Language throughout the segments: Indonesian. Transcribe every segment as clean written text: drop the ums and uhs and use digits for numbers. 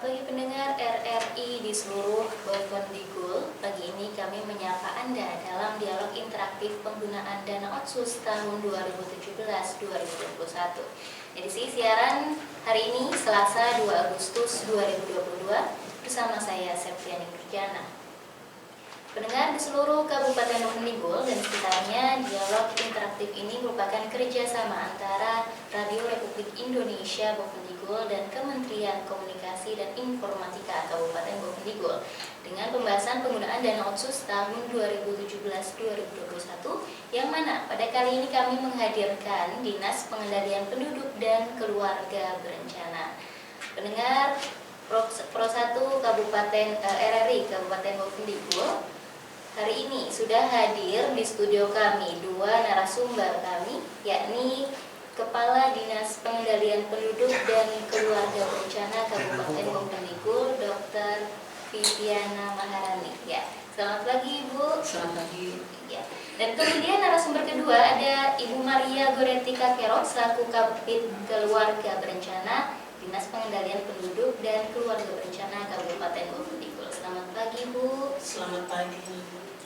Bagi pendengar RRI di seluruh Bovendigul, pagi ini kami menyapa Anda dalam dialog interaktif penggunaan dana Otsus tahun 2017-2021. Edisi siaran hari ini Selasa 2 Agustus 2022 bersama saya Septiani Nurjana. Pendengar di seluruh Kabupaten Bovendigul dan sekitarnya, dialog interaktif ini merupakan kerjasama antara Radio Republik Indonesia Bovendigul dan Kementerian Komunikasi dan Informatika Kabupaten Bovendigul dengan pembahasan penggunaan dana Otsus tahun 2017-2021 yang mana pada kali ini kami menghadirkan Dinas Pengendalian Penduduk dan Keluarga Berencana. Pendengar Pro 1 Kabupaten RRI Kabupaten Bovendigul, hari ini sudah hadir di studio kami dua narasumber kami, yakni Kepala Dinas Pengendalian Penduduk dan Keluarga Berencana Kabupaten Bovendigul, Dr. Viviana Maharani. Ya, selamat pagi Ibu. Selamat pagi. Ya. Dan kemudian narasumber kedua ada Ibu Maria Goretika Kerot selaku Kabid Keluarga Berencana Dinas Pengendalian Penduduk dan Keluarga Berencana Kabupaten Bovendigul. Selamat pagi Bu. Selamat pagi.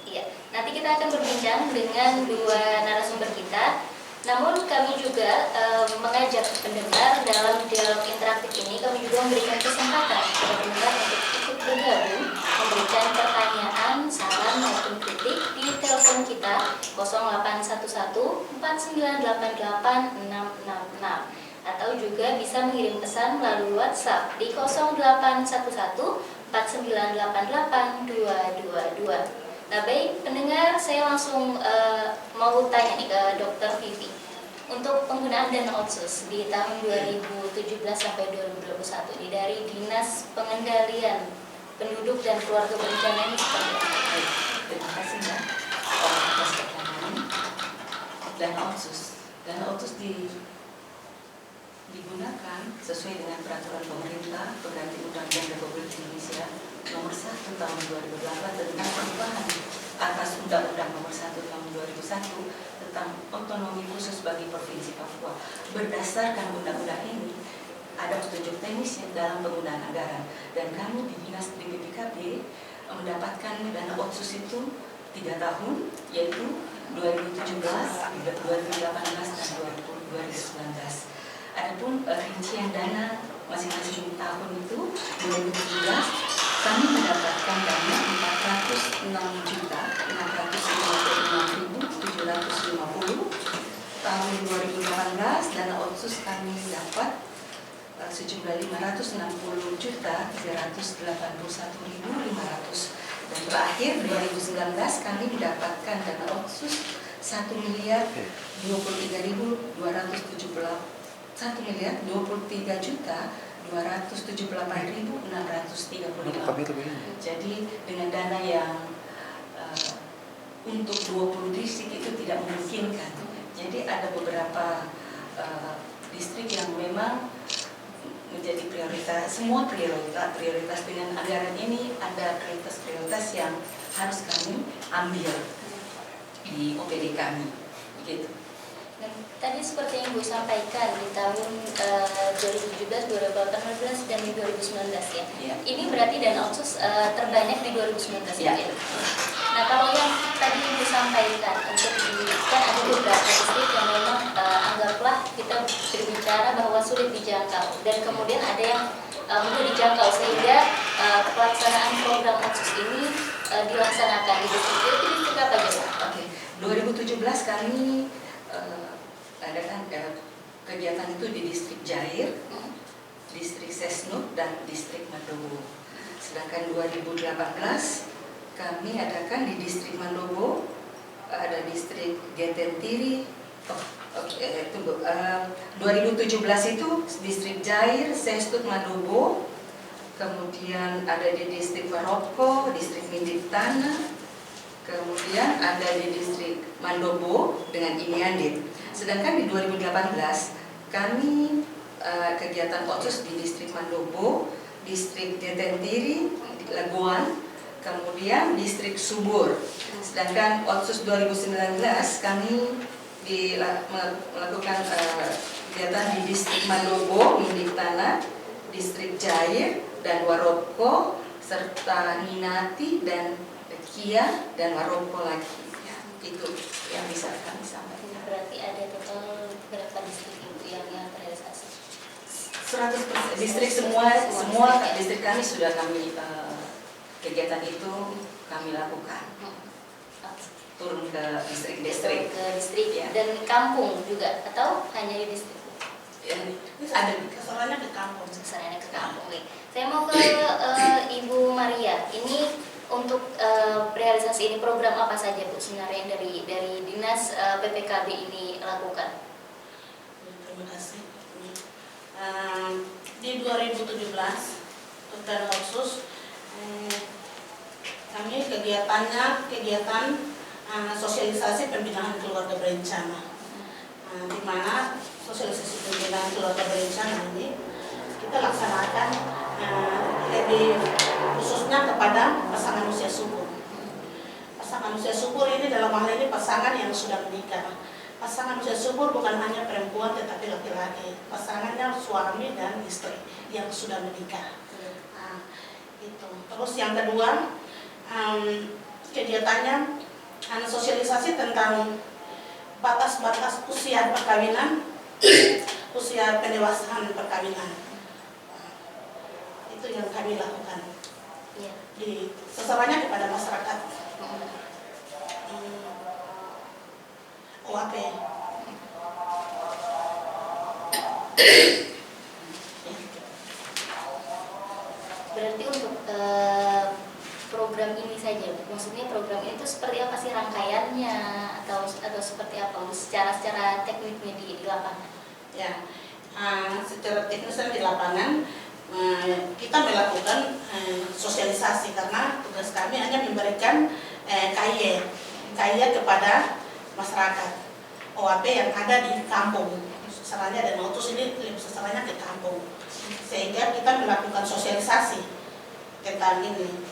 Iya, nanti kita akan berbincang dengan dua narasumber kita. Namun kami juga mengajak pendengar dalam dialog interaktif ini, kami juga memberikan kesempatan kepada pendengar untuk ikut bergabung, memberikan pertanyaan, saran maupun kritik di telepon kita 0811 4988 666 atau juga bisa mengirim pesan melalui WhatsApp di 0811 4988 222. Nah baik pendengar, saya langsung mau tanya nih ke Dr. Vivi. Untuk penggunaan dana Otsus di tahun 2017 sampai 2021 ini dari Dinas Pengendalian Penduduk dan Keluarga Berencana ini seperti apa? Terima kasih Mbak atas pertanyaan. Dana Otsus digunakan sesuai dengan peraturan pemerintah pengganti Undang-Undang Republik Indonesia Nomor 1 Tahun 2008 tentang perubahan atas Undang-Undang Nomor 1 Tahun 2001 tentang otonomi khusus bagi Provinsi Papua. Berdasarkan undang-undang ini ada petunjuk teknis dalam penggunaan anggaran, dan kami di Dinas BPKB mendapatkan dana Otsus itu 3 tahun, yaitu 2017, 2018 dan 2019. Adapun rincian dana masing-masing tahun itu 2017 kami mendapatkan dana 406.656.750. Tahun 2018 dana Otsus kami dapat sejumlah 560.381.500, dan terakhir 2019 kami mendapatkan dana Otsus 1.023.278.635. Jadi dengan dana yang untuk 20 distrik itu tidak memungkinkan. Jadi ada beberapa distrik yang memang menjadi prioritas. Semua prioritas dengan anggaran ini ada prioritas yang harus kami ambil di OPD kami, begitu. Dan tadi seperti yang Ibu sampaikan di tahun 2017, 2018 dan 2019 ya. Ya. Ini berarti dana Otsus terbanyak di 2019 ya. Ya. Nah kalau yang tadi Ibu sampaikan untuk kan ada beberapa distrik yang memang anggaplah kita berbicara bahwa sulit dijangkau, dan kemudian ada yang mudah dijangkau sehingga pelaksanaan program Otsus ini dilaksanakan di distrik apa aja? Oke, 2017 kami adakan kegiatan itu di distrik Jair, distrik Sesnuk, dan distrik Mandobo. Sedangkan 2018 kami adakan di distrik Mandobo, ada distrik Getentiri. 2017 itu distrik Jair, Sesnuk, Mandobo. Kemudian ada di distrik Waroko, distrik Mindip Tanah. Kemudian ada di distrik Mandobo dengan Imiandit. Sedangkan di 2018 kami kegiatan Otsus di distrik Mandobo, distrik Detentiri, Labuan, kemudian distrik Subur. Sedangkan Otsus 2019 kami melakukan kegiatan di distrik Mandobo, Mindik Tanah, distrik Jair dan Waroko, serta Ninati dan Kia dan Waroko lagi. Ya, itu yang bisa kami sampaikan. Berarti ada total berapa distrik Ibu yang terrealisasi? 100% distrik semua distrik kami sudah kami kegiatan itu kami lakukan. Turun ke distrik-distrik. Ke distrik Ya. dan kampung juga atau hanya di distrik? Ada keseluruhannya ke kampung. Kesannya ke kampung. Nih. Saya mau ke Ibu Maria. Ini untuk realisasi ini program apa saja Bu sebenarnya yang dari Dinas PPKB ini lakukan? Terima kasih. Di 2017 secara khusus kami kegiatan sosialisasi pembinaan keluarga berencana, di mana sosialisasi pembinaan keluarga berencana ini kita laksanakan lebih khususnya kepada pasangan usia subur. Pasangan usia subur ini dalam hal ini pasangan yang sudah menikah. Pasangan usia subur bukan hanya perempuan tetapi laki-laki. Pasangannya suami dan istri yang sudah menikah. Nah, itu. Terus yang kedua, kegiatannya sosialisasi tentang batas-batas usia perkawinan, usia pendewasaan perkawinan. Itu yang kami lakukan. Iya. Di sasarannya kepada masyarakat. OAP. Berarti untuk program ini saja, maksudnya program ini itu seperti apa sih rangkaiannya atau seperti apa secara tekniknya di lapangan? Ya, secara teknisnya di lapangan kita melakukan sosialisasi karena tugas kami hanya memberikan KY kepada masyarakat OAP yang ada di kampung. Sasarannya dan autos ini lebih sasarannya ke kampung, sehingga kita melakukan sosialisasi tentang ini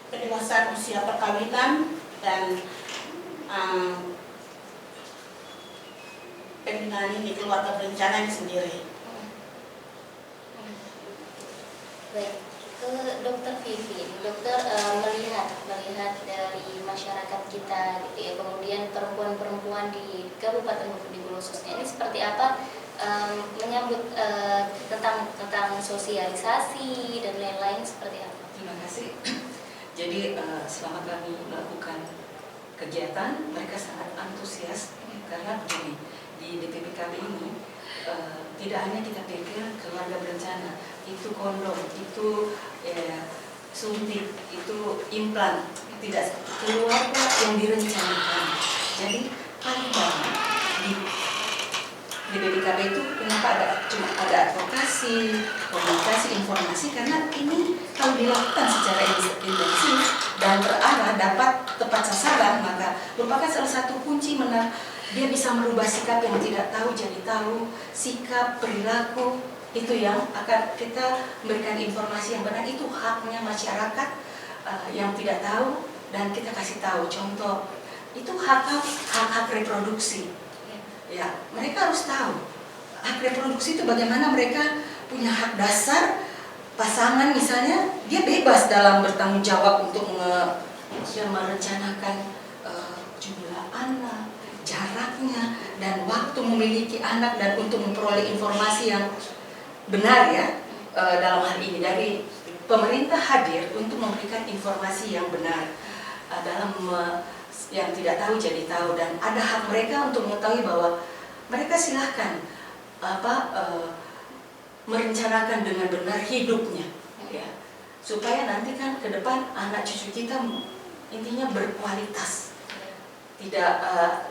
pendewasaan usia perkawinan dan pembinaan ini keluarga berencana ini sendiri. Baik, ke Dokter Vivi. Dokter melihat dari masyarakat kita gitu ya, kemudian perempuan-perempuan di Kabupaten Bukit khususnya ini seperti apa menyambut tentang sosialisasi dan lain-lain seperti apa? Terima kasih. Jadi selama kami melakukan kegiatan, mereka sangat antusias karena begini, di DPPKB ini tidak hanya kita pikir keluarga berencana, itu kondom, itu suntik, itu implan, tidak keluarga yang direncanakan. Jadi paling banyak di BPKB itu kenapa cuma ada advokasi, komunikasi, informasi, karena ini kalau dilakukan secara intensif dan terarah dapat tepat sasaran, maka merupakan salah satu kunci dia bisa merubah sikap yang tidak tahu jadi tahu, sikap, perilaku, itu yang akan kita memberikan informasi yang benar. Itu haknya masyarakat yang tidak tahu dan kita kasih tahu. Contoh, itu hak reproduksi. Ya, mereka harus tahu hak reproduksi itu bagaimana. Mereka punya hak dasar. Pasangan misalnya dia bebas dalam bertanggung jawab untuk merencanakan jumlah anak, jaraknya, dan waktu memiliki anak, dan untuk memperoleh informasi yang benar ya. Dalam hal ini dari pemerintah hadir untuk memberikan informasi yang benar dalam yang tidak tahu jadi tahu, dan ada hak mereka untuk mengetahui bahwa mereka silahkan merencanakan dengan benar hidupnya ya, supaya nanti kan ke depan anak cucu kita intinya berkualitas, tidak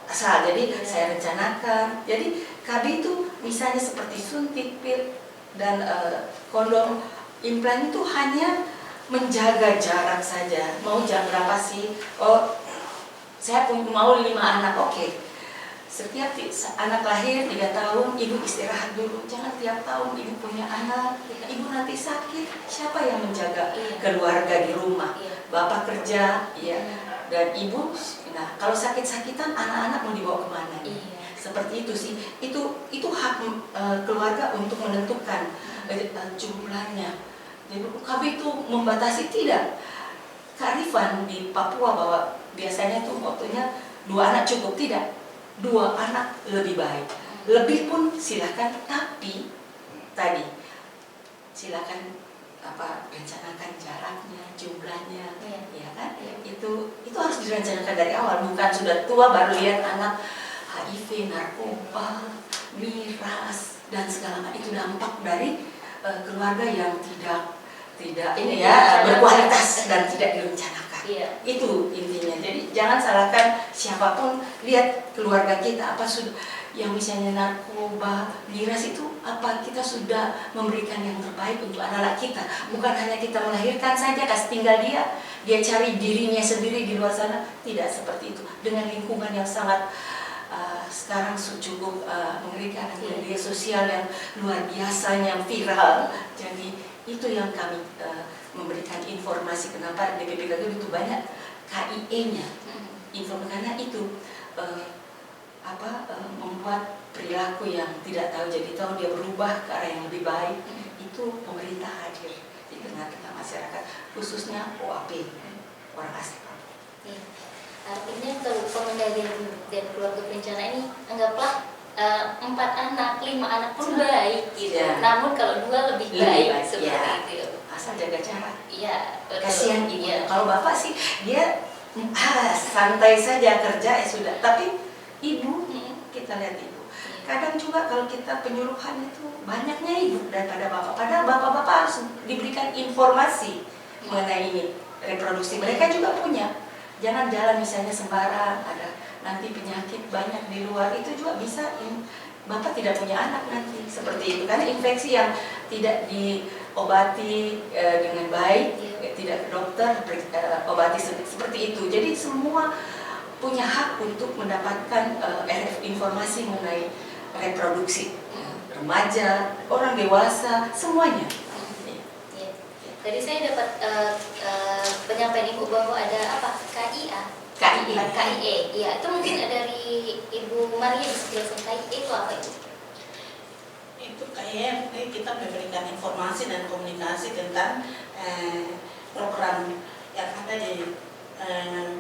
asal. Jadi saya rencanakan. Jadi KB itu misalnya seperti suntik, pil, dan kondom, implan itu hanya menjaga jarak saja. Mau jam berapa sih? Oh, saya mau 5 anak, oke. Setiap anak lahir 3 tahun, ibu istirahat dulu. Jangan tiap tahun ibu punya anak, ibu nanti sakit. Siapa yang menjaga keluarga di rumah? Bapak kerja, ya, dan ibu. Nah, kalau sakit-sakitan, anak-anak mau dibawa kemana? Seperti itu sih. Itu hak keluarga untuk menentukan jumlahnya. Jadi kami itu membatasi tidak. Kearifan di Papua bahwa biasanya tuh waktunya 2 anak cukup, tidak. 2 anak lebih baik. Lebih pun silakan, tapi tadi silakan rencanakan jaraknya, jumlahnya, ya kan? Itu harus direncanakan dari awal, bukan sudah tua baru lihat anak HIV, narkoba, miras dan segala macam. Itu dampak dari keluarga yang tidak berkualitas dan tidak direncanakan. Itu intinya. Jadi jangan salahkan siapapun, lihat keluarga kita apa sudah yang misalnya narkoba, miras itu apa kita sudah memberikan yang terbaik untuk anak-anak kita. Bukan hanya kita melahirkan saja, kasih tinggal dia cari dirinya sendiri di luar sana. Tidak seperti itu. Dengan lingkungan yang sangat sekarang cukup mengerikan, media sosial yang luar biasa, yang viral. Jadi itu yang kami memberikan informasi kenapa DPPKG itu banyak KIE-nya. Informasi karena itu membuat perilaku yang tidak tahu jadi tahu, dia berubah ke arah yang lebih baik. Itu pemerintah hadir di tengah-tengah masyarakat, khususnya OAP, orang asli. Artinya kalau pengendalian dan keluarga berencana ini anggaplah 4 anak, 5 anak pun baik gitu. Namun kalau 2 lebih baik seperti itu. Asal jaga jarak. Iya, Kasihan ibu. Kalau bapak sih dia santai saja kerja sudah. Tapi ibu, kita lihat ibu. Kadang juga kalau kita penyuluhan itu banyaknya ibu daripada bapak. Padahal bapak-bapak harus diberikan informasi mengenai ini reproduksi. Mereka juga punya. Jangan jalan misalnya sembarang, ada nanti penyakit banyak di luar, itu juga bisa bapak tidak punya anak nanti seperti itu. Karena infeksi yang tidak diobati dengan baik, tidak ke dokter obati seperti itu. Jadi semua punya hak untuk mendapatkan informasi mengenai reproduksi, remaja, orang dewasa, semuanya. Tadi saya dapat penyampaian Ibu bahwa ada apa? KIE. Iya, itu mungkin dari Ibu Maria bisa jelaskan KIE itu apa itu? Itu KIE kita memberikan informasi dan komunikasi tentang program yang ada di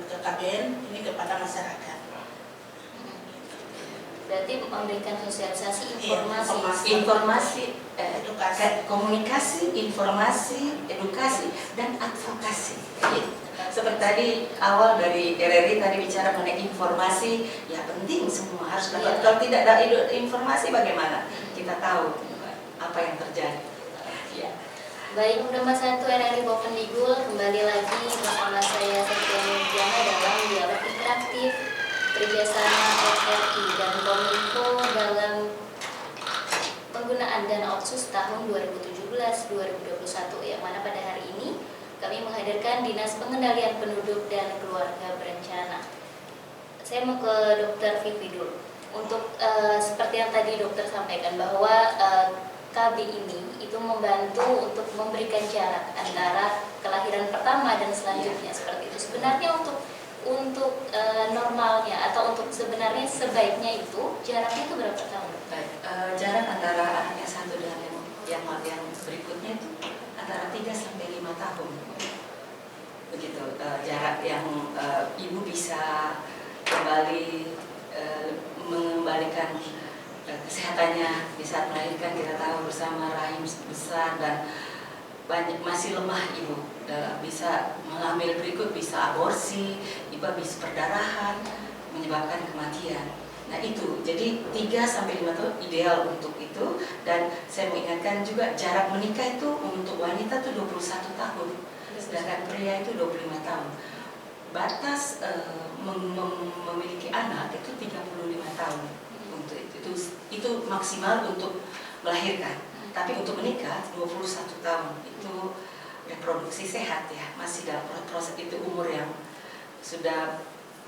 KKBN ini kepada masyarakat. Berarti memberikan sosialisasi informasi, edukasi, komunikasi, informasi, edukasi, dan advokasi. Seperti tadi awal dari RRI tadi bicara mengenai informasi, ya penting semua harus dapat. Kalau tidak ada informasi bagaimana kita tahu apa yang terjadi? Baik, udah Mas Satu RRI Bovendigul kembali lagi bersama saya Septiani Diana dalam dialog interaktif kerjasama RRI dan Kominfo dalam penggunaan dana otsus tahun 2017-2021, yang mana pada hari ini kami menghadirkan Dinas Pengendalian Penduduk dan Keluarga Berencana. Saya mau ke Dr. Vivi dulu. Untuk seperti yang tadi dokter sampaikan bahwa KB ini itu membantu untuk memberikan jarak antara kelahiran pertama dan selanjutnya seperti itu. Sebenarnya untuk normalnya atau untuk sebenarnya sebaiknya itu jaraknya itu berapa tahun? Jarak antara anak yang satu dan yang berikutnya itu antara 3 sampai 5 tahun. Begitu jarak yang ibu bisa kembali mengembalikan kesehatannya di saat melahirkan. Kita tahu bersama rahim besar dan banyak masih lemah ibu, bisa mengambil berikut, bisa aborsi, ibu bisa perdarahan, menyebabkan kematian. Nah itu, jadi 3 sampai 5 tahun ideal untuk itu. Dan saya mengingatkan juga jarak menikah itu untuk wanita itu 21 tahun, sedangkan pria itu 25 tahun. Batas memiliki anak itu 35 tahun. Untuk itu maksimal untuk melahirkan. Tapi untuk menikah 21 tahun itu reproduksi sehat ya, masih dalam proses itu umur yang sudah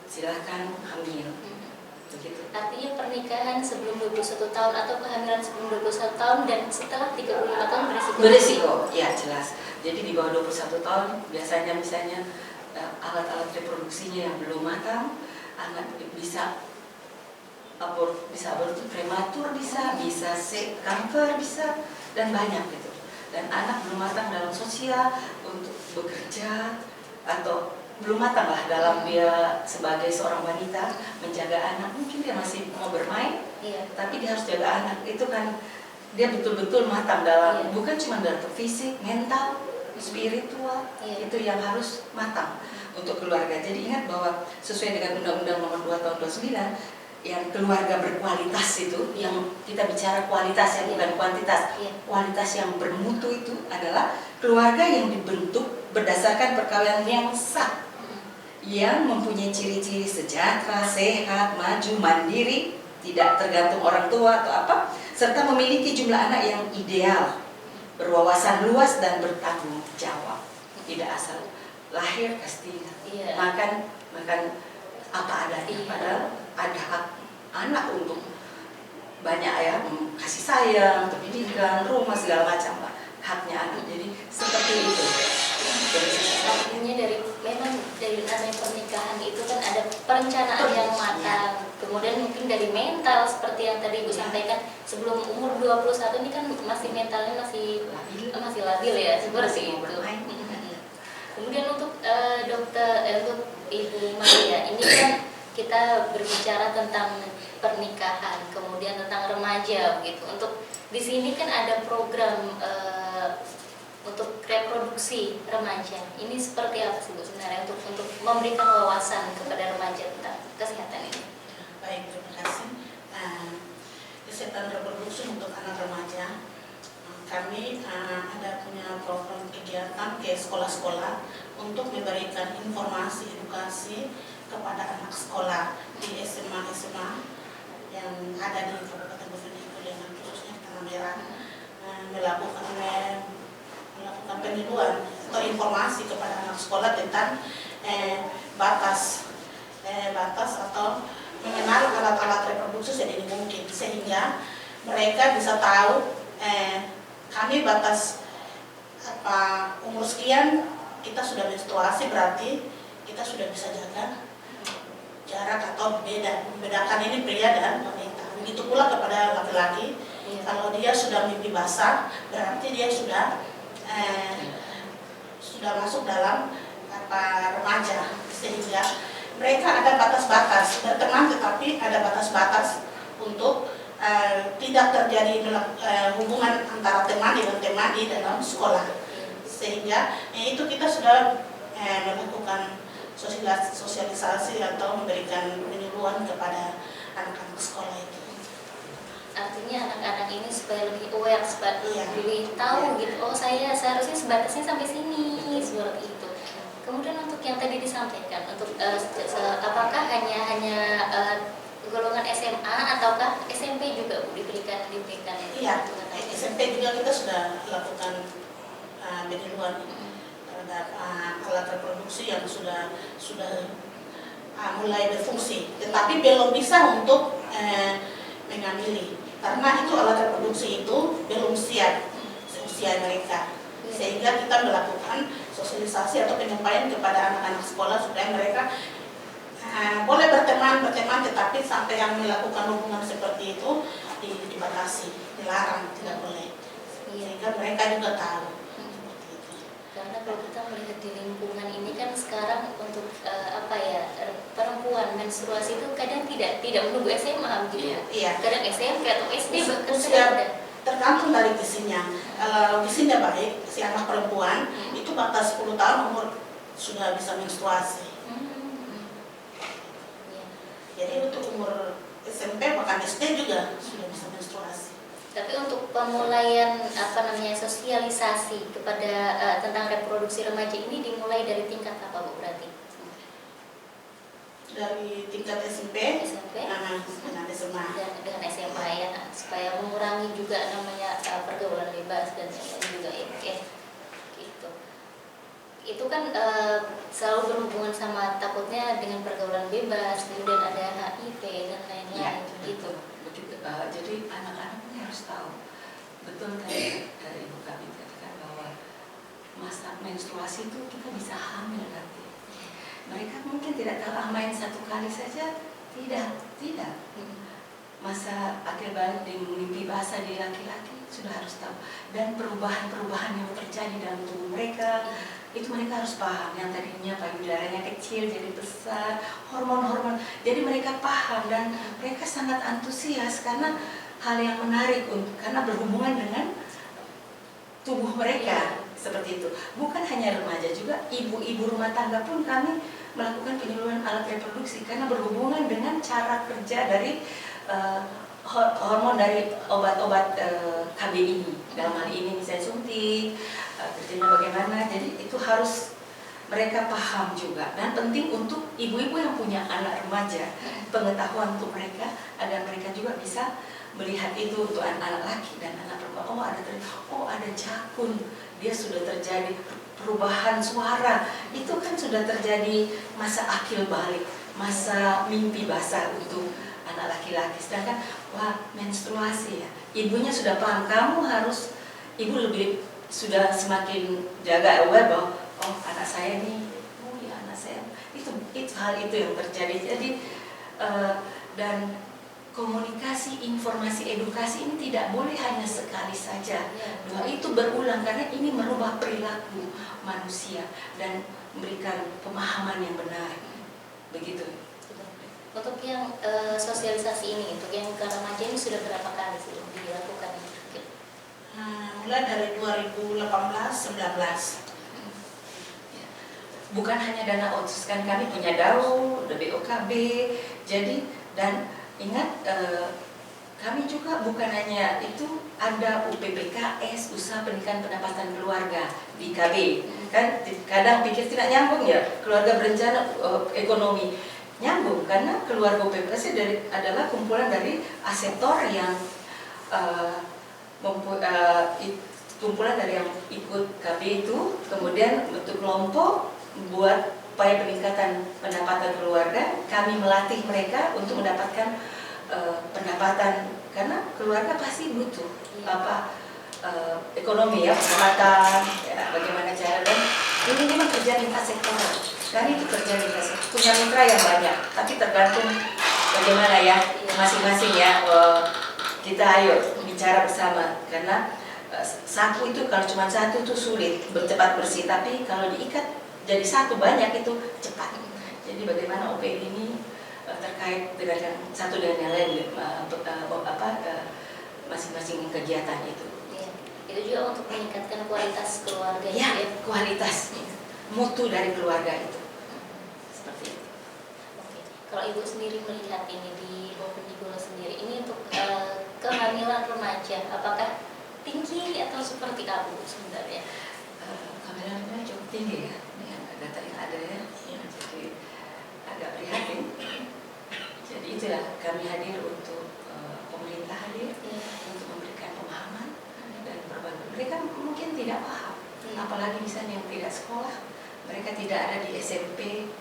silahkan hamil. Begitu. Artinya pernikahan sebelum 21 tahun atau kehamilan sebelum 21 tahun dan setelah 35 tahun berisiko. Ya jelas. Jadi di bawah 21 tahun biasanya misalnya alat-alat reproduksinya yang belum matang, anak bisa abortus prematur, bisa kanker bisa, dan banyak gitu. dan anak belum matang dalam sosial untuk bekerja, atau belum matang lah dalam dia sebagai seorang wanita menjaga anak. Mungkin dia masih mau bermain, tapi dia harus jaga anak. Itu kan dia betul-betul matang dalam, bukan cuma dalam fisik, mental, spiritual, itu yang harus matang untuk keluarga. Jadi ingat bahwa sesuai dengan Undang-Undang Nomor 2 Tahun 29, yang keluarga berkualitas itu, yang kita bicara kualitas ya, bukan kuantitas. Kualitas yang bermutu itu adalah keluarga yang dibentuk berdasarkan perkawinan yang sah, yang mempunyai ciri-ciri sejahtera, sehat, maju, mandiri, tidak tergantung orang tua atau apa, serta memiliki jumlah anak yang ideal, berwawasan luas dan bertanggung jawab. Tidak asal lahir pasti makan apa adanya, padahal ada hak anak untuk banyak ya, kasih sayang, pendidikan, rumah, segala macam lah, haknya anak. Jadi seperti itu. Artinya memang dari namanya pernikahan itu kan ada perencanaan yang matang, kemudian mungkin dari mental seperti yang tadi Ibu sampaikan, sebelum umur 21 ini kan masih mentalnya masih labil ya, seperti itu. Kemudian untuk untuk Ibu Maria, ini kan kita berbicara tentang pernikahan, kemudian tentang remaja begitu. Untuk di sini kan ada program untuk reproduksi remaja. Ini seperti apa sih Bu sebenarnya untuk memberikan wawasan kepada remaja tentang kesehatan ini? Baik, terima kasih. Kesehatan reproduksi untuk anak remaja, kami ada punya program kegiatan ke sekolah-sekolah untuk memberikan informasi edukasi kepada anak sekolah di SMA yang ada di Kabupaten Bovendigul, dengan khususnya di Tanah Merah, melakukan penyuluhan atau informasi kepada anak sekolah tentang batas atau mengenal alat-alat reproduksi sedini mungkin, sehingga mereka bisa tahu kami batas umur sekian kita sudah menstruasi, berarti kita sudah bisa jaga jarak atau membedakan ini pria dan wanita. Begitu pula kepada laki-laki, kalau dia sudah mimpi basah, berarti dia sudah masuk dalam remaja, sehingga mereka ada batas-batas berteman, tetapi ada batas-batas untuk tidak terjadi hubungan antara teman dengan teman di dalam sekolah, sehingga itu kita sudah melakukan sosialisasi atau memberikan penyuluhan kepada anak-anak sekolah itu. Artinya anak-anak ini supaya lebih aware, supaya lebih tahu gitu, oh saya seharusnya sebatasnya sampai sini, seperti itu. Kemudian untuk yang tadi disampaikan, untuk apakah hanya golongan SMA ataukah SMP juga Bu diberikan Iya, SMP juga kita sudah lakukan penyuluhan terhadap alat reproduksi yang sudah mulai berfungsi, tetapi belum bisa untuk mengamili. Karena itu alat reproduksi itu belum siap usia mereka, sehingga kita melakukan sosialisasi atau penyampaian kepada anak-anak sekolah supaya mereka boleh berteman, tetapi sampai yang melakukan hubungan seperti itu dibatasi, dilarang, tidak boleh, sehingga mereka juga tahu. Karena kalau kita melihat di lingkungan ini kan sekarang untuk perempuan menstruasi itu kadang tidak menunggu SMA begitu. Iya. Kadang SMP atau SD bahkan sudah ada. Tergantung dari gizinya. Kalau gizinya baik, si anak perempuan itu batas 10 tahun umur sudah bisa menstruasi. Jadi untuk umur SMP bahkan SD juga sudah bisa menstruasi. Tapi untuk pemulaian sosialisasi kepada tentang reproduksi remaja ini dimulai dari tingkat apa Bu berarti? Dari tingkat SMP dengan SMA. Dengan SMA ya, supaya mengurangi juga namanya pergaulan bebas dan juga ya, gitu. Itu kan selalu berhubungan sama takutnya dengan pergaulan bebas, kemudian ada HIV dan lain-lain gitu. Jadi anak-anak ini harus tahu betul dari ibu kami katakan bahwa masa menstruasi itu kita bisa hamil nanti. Mereka mungkin tidak tahu main satu kali saja, tidak. masa akil balik di mimpi basah di laki-laki sudah harus tahu, dan perubahan-perubahan yang terjadi dalam tubuh mereka itu mereka harus paham. Yang tadinya payudaranya kecil jadi besar, hormon-hormon, jadi mereka paham dan mereka sangat antusias karena hal yang menarik karena berhubungan dengan tubuh mereka. Seperti itu. Bukan hanya remaja, juga ibu-ibu rumah tangga pun kami melakukan penyuluhan alat reproduksi karena berhubungan dengan cara kerja dari hormon dari obat-obat KB ini. Dalam hal ini misalnya suntik, kerjanya bagaimana. Jadi itu harus mereka paham juga, dan penting untuk ibu-ibu yang punya anak remaja, pengetahuan untuk mereka agar mereka juga bisa melihat itu untuk anak laki dan anak perempuan. Oh ada jakun, dia sudah terjadi perubahan suara, itu kan sudah terjadi masa akil balik, masa mimpi basah untuk anak laki-laki. Sedangkan wah menstruasi ya, ibunya sudah paham, ibu lebih sudah semakin jaga aware bahwa oh anak saya nih, oh ya anak saya itu hal itu yang terjadi. Jadi dan komunikasi, informasi, edukasi ini tidak boleh hanya sekali saja. Bahwa itu berulang karena ini merubah perilaku manusia dan memberikan pemahaman yang benar. Begitu. Untuk yang sosialisasi ini, untuk yang ke remaja ini sudah berapa kali sih dilakukan? Mulai dari 2018-19. Bukan hanya dana otsus, kan kami punya DAU, BOKB, jadi dan ingat kami juga bukan hanya itu, ada UPPKS, usaha pendidikan pendapatan keluarga di KB. Kan kadang pikir tidak nyambung ya, keluarga berencana ekonomi. Nyambung karena keluarga UPPKS adalah kumpulan dari aseptor yang kumpulan dari yang ikut KB itu, kemudian bentuk kelompok buat upaya peningkatan pendapatan keluarga. Kami melatih mereka untuk mendapatkan pendapatan, karena keluarga pasti butuh ekonomi ya, pendapatan ya, bagaimana cara. Dan ini memang kerja lintas sektor, kami itu kerja lintas, punya mitra yang banyak, tapi tergantung bagaimana ya masing-masing ya. Kita ayo bicara bersama, karena saku itu kalau cuma satu itu sulit cepat bersih, tapi kalau diikat jadi satu banyak itu cepat. Jadi bagaimana OPD ini terkait dengan yang satu dengan yang lain, masing-masing kegiatan itu. Ya, itu juga untuk meningkatkan kualitas keluarga. Ya, kualitas mutu dari keluarga itu. Seperti itu. Oke. Kalau ibu sendiri melihat ini di Bovendigul sendiri, ini untuk kehamilan remaja, apakah tinggi atau seperti apa sebenarnya? Kehamilannya cukup tinggi ya, dengan data yang ada ya. Jadi agak prihatin. Jadi itulah kami hadir untuk pemerintah hadir untuk memberikan pemahaman dan berbagi. Mereka mungkin tidak paham, apalagi misalnya yang tidak sekolah, mereka tidak ada di SMP,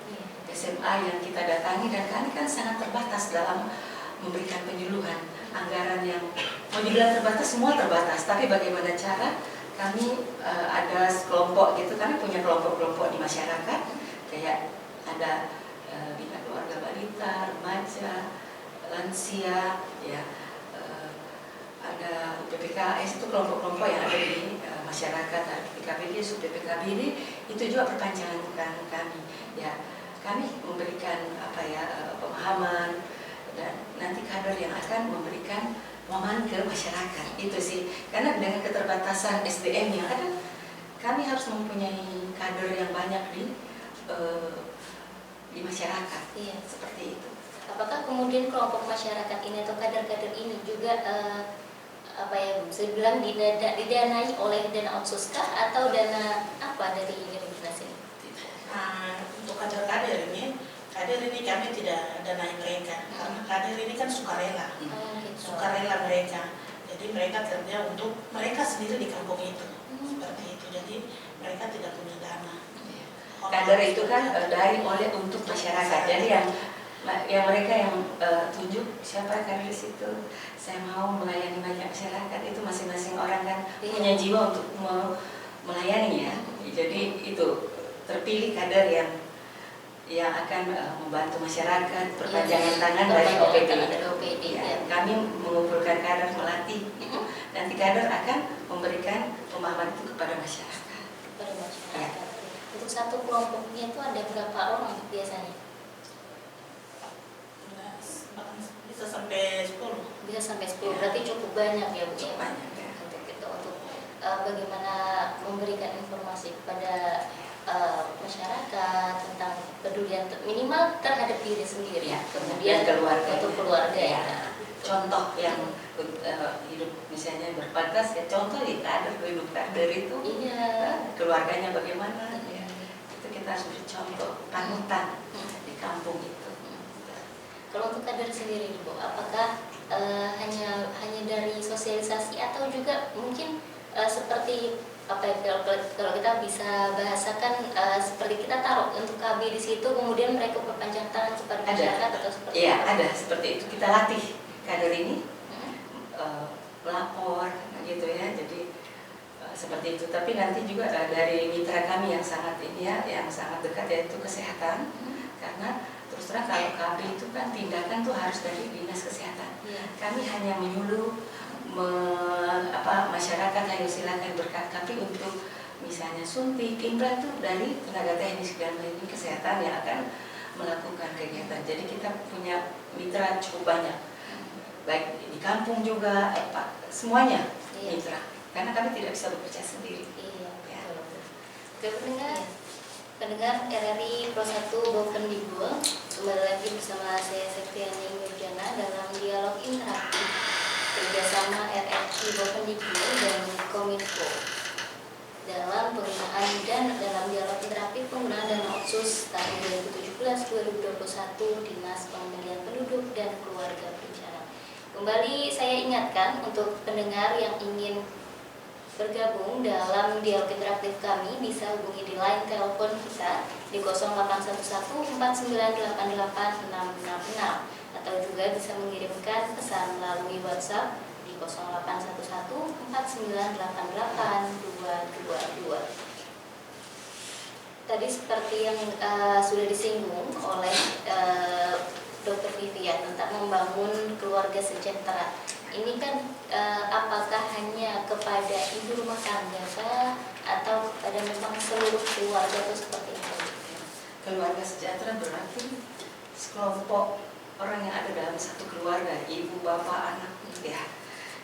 SMA yang kita datangi, dan kami kan sangat terbatas dalam memberikan penyuluhan. Anggaran yang mau dibilang terbatas, semua terbatas, tapi bagaimana cara kami ada kelompok gitu, kami punya kelompok-kelompok di masyarakat, kayak ada bina keluarga balita, remaja, lansia, ya, ada PPKS, itu kelompok-kelompok yang ada di masyarakat, PKBD, sub-PPKBD, itu juga perpanjangan kami. Ya, kami memberikan pemahaman, dan nanti kader yang akan memberikan pemahaman ke masyarakat. Itu sih, karena dengan keterbatasan SDM yang ada, kami harus mempunyai kader yang banyak di masyarakat. Iya. Seperti itu. Apakah kemudian kelompok masyarakat ini atau kader-kader ini juga bisa dibilang didanai oleh dana otsus kah atau dana apa dari universitas ini? Untuk kader ini kami tidak danai mereka, karena kader ini kan sukarela, sukarela mereka. Jadi mereka kerja untuk mereka sendiri di kampung itu, seperti itu. Jadi mereka tidak punya dana. Kader itu kan dari oleh untuk masyarakat. Jadi yang mereka yang tunjuk siapa kader di situ, saya mau melayani banyak masyarakat, itu masing-masing orang kan punya jiwa untuk melayani ya. Jadi itu terpilih kader yang yang akan membantu masyarakat perpanjangan tangan dari OPD. Ya, kami mengumpulkan kader, melatih itu, nanti kader akan memberikan pemahaman itu kepada masyarakat. Ya. Untuk satu kelompoknya itu ada berapa orang biasanya? Bisa sampai 10. Bisa sampai 10, berarti cukup banyak ya Bu? Cukup banyak ya. Untuk bagaimana memberikan informasi kepada masyarakat tentang pedulian minimal terhadap diri sendiri, ya, kemudian keluarga, untuk keluarga ya. Contoh yang hidup misalnya berbatas ya, contoh di kader, hidup kader itu keluarganya bagaimana ya, itu kita harus beri contoh panutan di kampung itu. Kalau untuk kader sendiri Bu, apakah hanya dari sosialisasi atau juga mungkin seperti apa ya, kalau kita bisa bahasakan seperti kita taruh untuk KB di situ, kemudian mereka perpanjang tangan kepada masyarakat atau seperti itu? Iya, ada seperti itu. Kita latih kader ini melapor gitu ya. Jadi seperti itu. Tapi nanti juga dari mitra kami yang sangat ini ya, yang sangat dekat, yaitu kesehatan. Karena terus terang kalau KB itu kan tindakan tuh harus dari dinas kesehatan. Kami hanya menyuluh masyarakat ayo silakan berkat, tapi untuk misalnya suntik, implan itu dari tenaga teknis dan klinik kesehatan yang akan melakukan kegiatan. Jadi kita punya mitra cukup banyak, baik di kampung juga, semuanya mitra. Karena kami tidak bisa bekerja sendiri. Ya. Pendengar RRI Pro 1 Bovendigul, kembali lagi bersama saya Septiani Nurjana dalam dialog interaktif kerjasama RRI Bovendigul dan Kominfo dalam penggunaan dan dalam dialog interaktif penggunaan dana otsus tahun 2017-2021 Dinas Pemilihan Penduduk dan Keluarga Berencana. Kembali saya ingatkan untuk pendengar yang ingin bergabung dalam dialog interaktif kami bisa hubungi di line telepon kita di 0811 4988 666 atau juga bisa mengirimkan pesan melalui WhatsApp di 0811 4988 222. Tadi seperti yang sudah disinggung oleh Dr. Vivian tentang membangun keluarga sejahtera. Ini kan apakah hanya kepada ibu rumah tangga atau kepada memang seluruh keluarga atau seperti itu? Keluarga sejahtera berarti sekelompok orang yang ada dalam satu keluarga, ibu, bapak, anak, ya.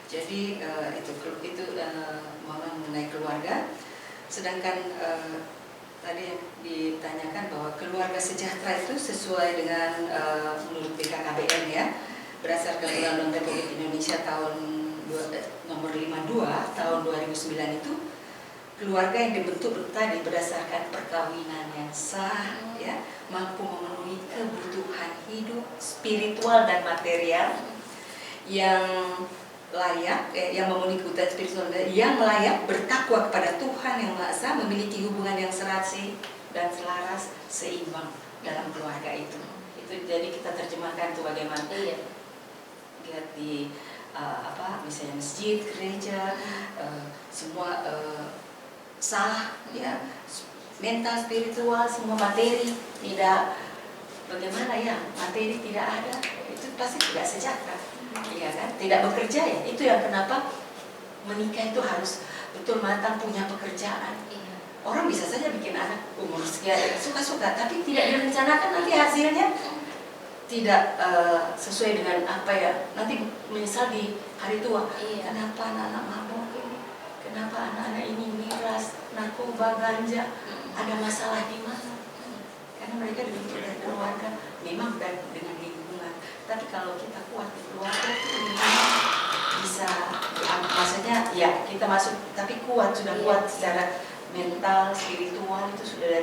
Jadi itu mengenai keluarga. Sedangkan tadi yang ditanyakan bahwa keluarga sejahtera itu sesuai dengan menurut BKKBN ya, berdasarkan Undang-Undang Republik Indonesia tahun nomor 52 tahun 2009 itu, keluarga yang dibentuk tadi berdasarkan perkawinan yang sah, ya, mampu memenuhi kebutuhan hidup, spiritual dan material yang layak, yang memenuhi kebutuhan spiritual yang layak, bertakwa kepada Tuhan yang Maha Esa, memiliki hubungan yang serasi dan selaras, seimbang dalam keluarga itu. Itu jadi kita terjemahkan itu bagaimana? Lihat di misalnya masjid, gereja, semua sah, ya, mental, spiritual, semua materi tidak bagaimana ya, materi tidak ada, itu pasti tidak sejahtera, ya kan? Tidak bekerja ya, itu yang kenapa menikah itu harus betul matang, punya pekerjaan. Orang bisa saja bikin anak umur sekian suka-suka, tapi tidak direncanakan nanti hasilnya tidak sesuai dengan apa ya, nanti menyesal di hari tua. Kenapa anak-anak mabuk ini, kenapa anak-anak ini miras, narkoba, ganja, ada masalah di mana? Karena mereka dibentuk dari keluarga, memang dengan lingkungan. Tapi kalau kita kuat di keluarga itu bisa, maksudnya ya kita masuk, tapi kuat, sudah kuat secara mental, spiritual, itu sudah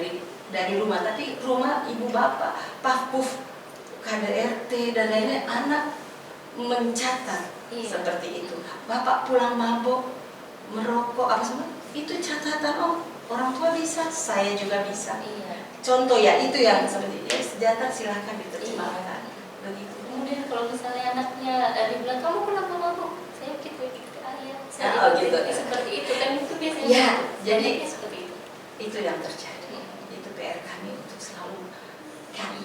dari rumah. Tapi rumah ibu bapak, paf-puf, KDRT dan lainnya, anak mencatat seperti itu. Bapak pulang mabok, merokok, apa semua, itu catatan, orang tua bisa, saya juga bisa. Contoh ya, itu yang seperti ya, sejahtera silahkan diterjemahkan. Begitu. Kemudian kalau misalnya anaknya dibilang kamu kenapa mabuk, saya gitu ayah, saya gitu. Seperti itu kan, itu biasanya. Ya, jadi seperti itu. Itu yang terjadi. Itu PR kami untuk selalu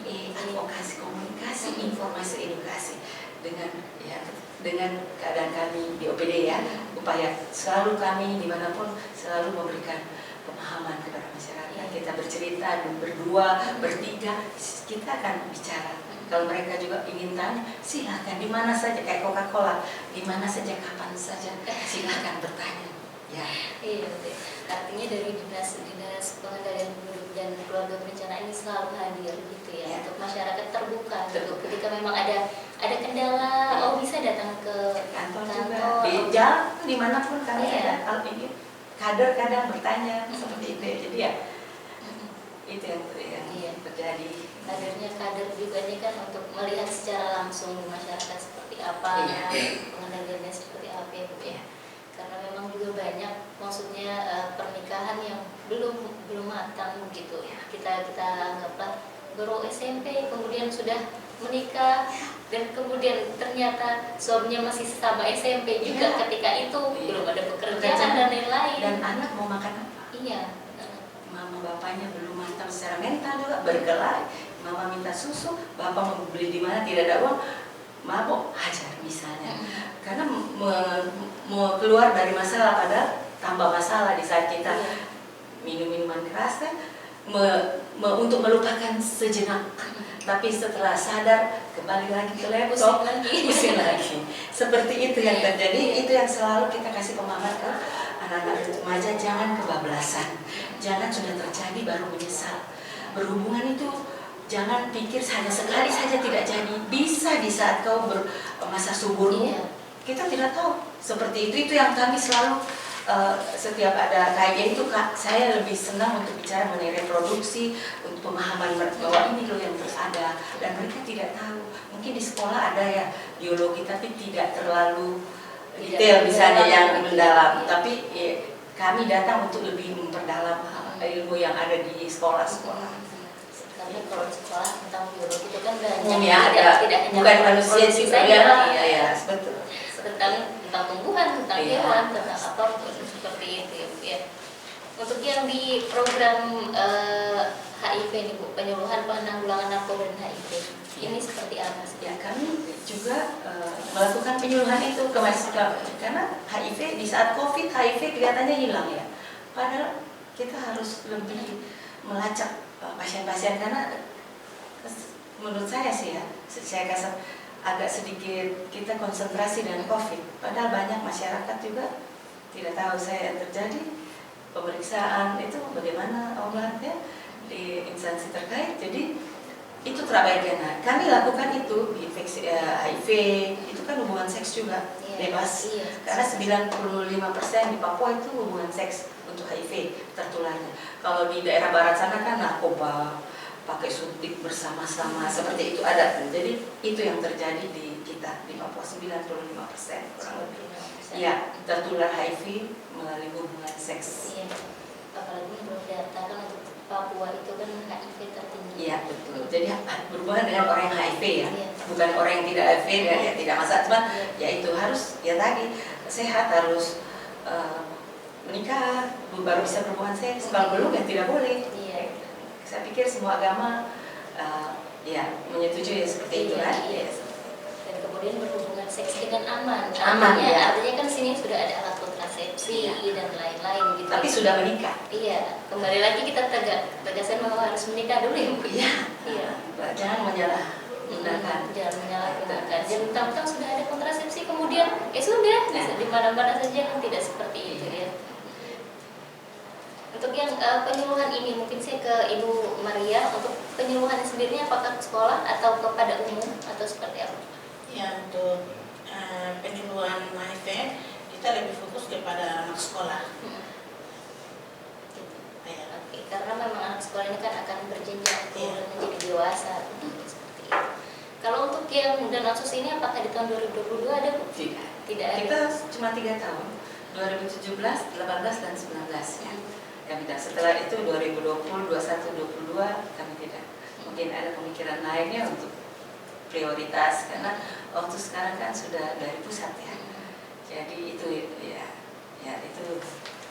advokasi, komunikasi, informasi, edukasi dengan keadaan kami di OPD ya, upaya selalu kami dimanapun selalu memberikan pemahaman kepada masyarakat. Kita bercerita berdua, bertiga, kita akan bicara. Kalau mereka juga ingin tanya, silakan di mana saja, kayak Coca-Cola, di mana saja, kapan saja, silakan bertanya. Ya. Iya, artinya dari dinas pengendalian penduduk dan keluarga berencana ini selalu hadir gitu ya, untuk masyarakat terbuka. Gitu. Ketika memang ada kendala, bisa datang ke kantor juga, di jalan dimanapun kami ada. Kalau ini kader kadang bertanya seperti itu ya. Jadi ya itu yang terjadi. Kadernya kader juga ini kan untuk melihat secara langsung masyarakat seperti apa, pengendaliannya seperti apa ya. Karena memang juga banyak maksudnya pernikahan yang belum matang gitu. Kita anggaplah baru SMP kemudian sudah menikah dan kemudian ternyata suaminya masih sama SMP juga ketika itu belum ada pekerjaan dan lain-lain. Dan anak mau makan apa? Iya. Mama bapaknya belum matang secara mental juga, berkelahi. Mama minta susu, bapak mau beli di mana tidak ada uang, mabok hajar misalnya. Karena mau keluar dari masalah pada tambah masalah di saat kita minum minuman keras untuk melupakan sejenak. Tapi setelah sadar kembali lagi ke laptop, pusing lagi. Seperti itu yang terjadi. Itu yang selalu kita kasih pemahaman ke anak-anak remaja, jangan kebablasan, jangan sudah terjadi baru menyesal. Berhubungan itu jangan pikir hanya sekali saja tidak jadi, bisa di saat kau masa suburmu. Kita tidak tahu seperti itu yang kami selalu setiap ada kayak itu saya lebih senang untuk bicara mengenai reproduksi, untuk pemahaman bahwa ini loh yang terus ada dan mereka tidak tahu. Mungkin di sekolah ada ya biologi tapi tidak terlalu detail misalnya yang mendalam, tapi kami datang untuk lebih memperdalam ilmu yang ada di sekolah-sekolah. Karena kalau sekolah tentang biologi itu kan banyak, tidak hanya bukan manusia saja, iya betul. Tentang tumbuhan, tentang hewan, tentang apapun seperti itu ya. Untuk yang di program HIV nih Bu, penyuluhan penanggulangan narkoba dan HIV, ini seperti apa sih? Ya kami juga melakukan penyuluhan itu ke masyarakat karena HIV di saat COVID HIV kelihatannya hilang ya. Padahal kita harus lebih melacak pasien-pasien karena menurut saya sih ya, saya kasar agak sedikit kita konsentrasi dengan COVID. Padahal banyak masyarakat juga tidak tahu saya yang terjadi pemeriksaan itu bagaimana obatnya di instansi terkait. Jadi itu terabaikan. Nah, kami lakukan itu infeksi HIV itu kan hubungan seks juga bebas. Karena 95% di Papua itu hubungan seks untuk HIV tertularnya. Kalau di daerah barat sana kan narkoba, pakai suntik bersama-sama seperti itu ada. Jadi itu yang terjadi di kita di Papua 95% kurang lebih. Ya, tertular HIV melalui hubungan seks. Iya. Apalagi belum data kan untuk Papua itu kan HIV tertinggi. Iya betul. Jadi berhubungan dengan orang yang HIV ya, bukan orang yang tidak HIV dan ya tidak masalah. Cuma ya itu harus ya tadi sehat, harus menikah baru bisa berhubungan seks. Kalau belum ya tidak boleh. Saya pikir semua agama ya menyetujui seperti itu kan. Dan kemudian berhubungan seks dengan aman. Artinya kan sini sudah ada alat kontrasepsi dan lain-lain gitu. Tapi sudah menikah. Iya, kembali lagi kita tegaskan bahwa harus menikah dulu ya Bu. Iya. Jangan menyalahgunakan. Jangan menyalahgunakan. Dan mentang-mentang sudah ada kontrasepsi kemudian sudah di mana-mana saja kan tidak seperti itu ya. Untuk yang penyuluhan ini mungkin saya ke Ibu Maria, untuk penyuluhan sendiri apakah ke sekolah atau kepada umum atau seperti apa? Ya, untuk penyuluhan HIV kita lebih fokus kepada anak sekolah. Oke, karena memang anak sekolah ini kan akan berjenjang menjadi dewasa seperti itu. Kalau untuk yang dan Asus ini apakah di tahun 2022 ada Bu? Tidak ada. Kita cuma 3 tahun, 2017, 18 dan 19 ya. Kami tidak. Setelah itu 2020, 21, 22 kami tidak. Mungkin ada pemikiran lainnya untuk prioritas karena waktu sekarang kan sudah dari pusat ya. Jadi itu ya itu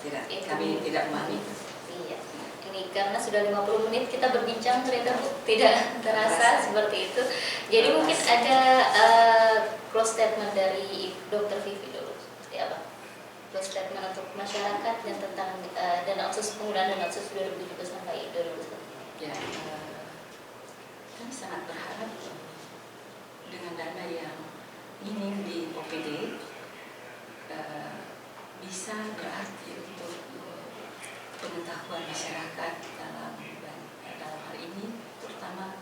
tidak kami tidak memahami. Iya. Ini karena sudah 50 menit kita berbincang ternyata tidak terasa seperti itu. Jadi mungkin ada close statement dari Dr. Vivi dulu, seperti apa? Close statement untuk masyarakat dan tentang dana otsus, penggunaan dana otsus 2017 sampai 2021. Ya, kami sangat berharap dengan dana yang minim di OPD bisa berarti untuk pengetahuan masyarakat dalam hal ini, terutama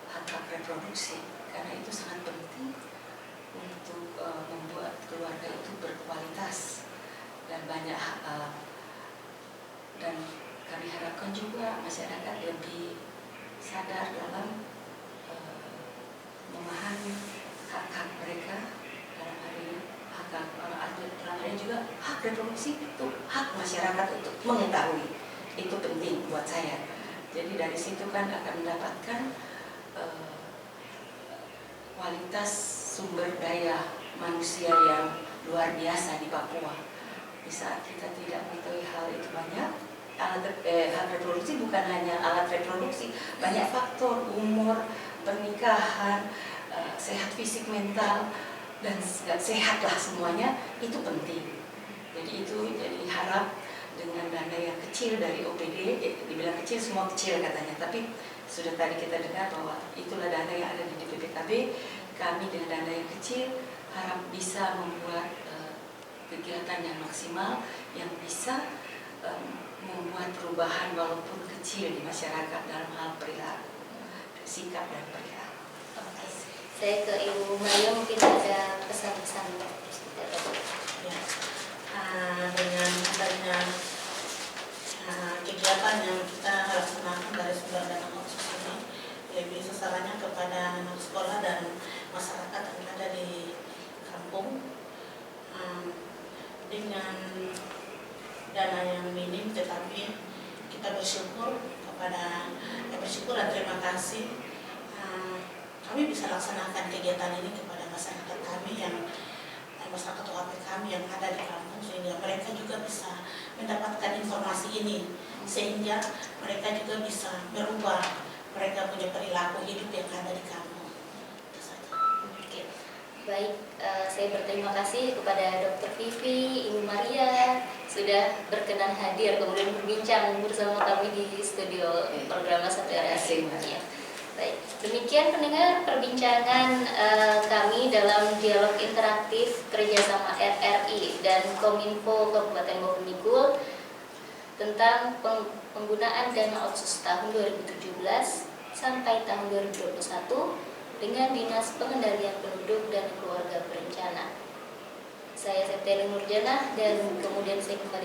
hak reproduksi, karena itu sangat penting untuk membuat keluarga itu berkualitas dan banyak dan kami harapkan juga masyarakat lebih sadar dalam memahami hak-hak mereka, dalam hal ini dalam hal ini juga hak reproduksi itu hak masyarakat untuk mengetahui, itu penting buat saya. Jadi dari situ kan akan mendapatkan kualitas sumber daya manusia yang luar biasa di Papua. Di saat kita tidak mengetahui hal itu banyak, hak reproduksi bukan hanya alat reproduksi, banyak faktor, umur, pernikahan, sehat fisik mental, dan sehatlah semuanya, itu penting. Jadi harap dengan dana yang kecil dari OPD, dibilang kecil, semua kecil katanya, tapi sudah tadi kita dengar bahwa itulah dana yang ada di DPPKB. Kami dengan dana yang kecil harap bisa membuat kegiatan yang maksimal yang bisa membuat perubahan walaupun kecil di masyarakat dalam hal perilaku, sikap dan perilaku. Oke. Saya ke Ibu Maria, mungkin ada pesan-pesan Ya. Dengan adanya kegiatan yang kita laksanakan dari sumber dana otsus ini, lebih sasarannya kepada anak sekolah dan masyarakat yang ada di kampung, dengan dana yang minim, tetapi kita bersyukur dan terima kasih kami bisa laksanakan kegiatan ini kepada masyarakat kami masyarakat OAP kami yang ada di kampung, sehingga mereka juga bisa mendapatkan informasi ini, sehingga mereka juga bisa merubah mereka punya perilaku hidup yang ada di kampung. Oke. Baik, saya berterima kasih kepada Dr. Vivi, Ibu Maria sudah berkenan hadir kemudian berbincang bersama kami di studio program Satu RRI. Ya. Baik, demikian pendengar perbincangan kami dalam dialog interaktif kerjasama RRI dan Kominfo Kabupaten Bovendigul tentang penggunaan dana otsus tahun 2017 sampai tahun 2021 dengan Dinas Pengendalian Penduduk dan Keluarga Berencana. Saya Septiani Nurjana dan kemudian saya kembali